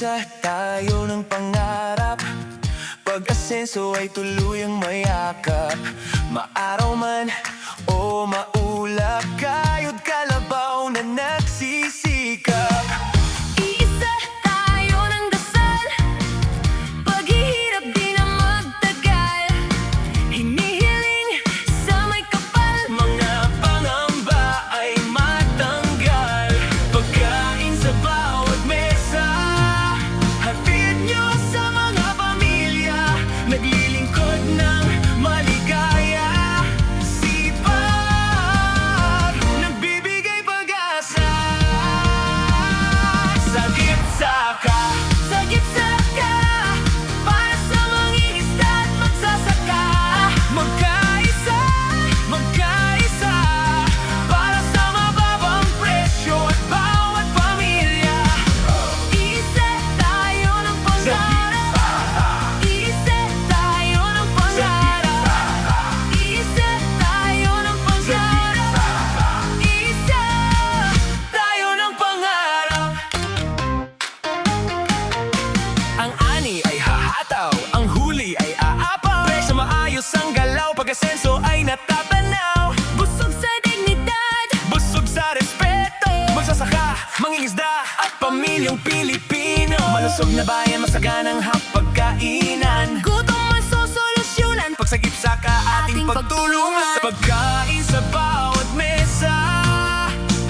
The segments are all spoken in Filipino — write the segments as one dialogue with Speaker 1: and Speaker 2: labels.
Speaker 1: Iisa tayo ng pangarap, pag-asenso ay tuluyang mayakap. Maaraw man o maulap, kayo't kalabaw na nagsisikap.
Speaker 2: Iisa tayo ng dasal, paghihirap di na magtagal. Hinihiling sa may kapal,
Speaker 1: Mga pangamba ay matanggal. Pagkain sa bawat mesa, hatid nyo sa mga pamilya. Naglilingkod ng maligaya, sipag, nagbibigay pag-asa. Sa gitsaka,
Speaker 2: sa gitsaka, para sa mangingisda at magsasaka.
Speaker 1: magkaisa, magkaisa, para sa mababang presyo at bawat pamilya.
Speaker 2: Iisa tayo ng pangarap, iisa tayo ng pangarap, iisa tayo ng pangarap, iisa
Speaker 1: Tayo ng pangarap. Ang ani ay hahataw, ang huli ay aapaw. Presyo maayos ang galaw, pag-asenso ay natatanaw.
Speaker 2: busog sa dignidad.
Speaker 1: Busog sa respeto, magsasaka, mangingisda at pamilyang Pilipino. Malusog na bayan, masaganang hapagkainan.
Speaker 2: Gutom masosolusyonan,
Speaker 1: Pagsagip sa ating pagtulungan. Sa pagkain sa bawat mesa,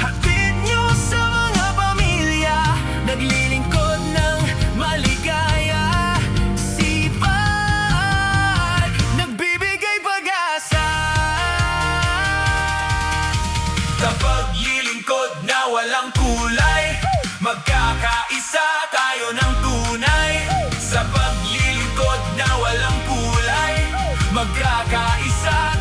Speaker 1: hatid nyo sa mga pamilya. Naglilingkod ng maligaya, sipag, nagbibigay pag-asa. Sa paglilingkod na walang kulay, magkakaisa tayo ng tunay. Sa paglilingkod na walang kulay, magkakaisa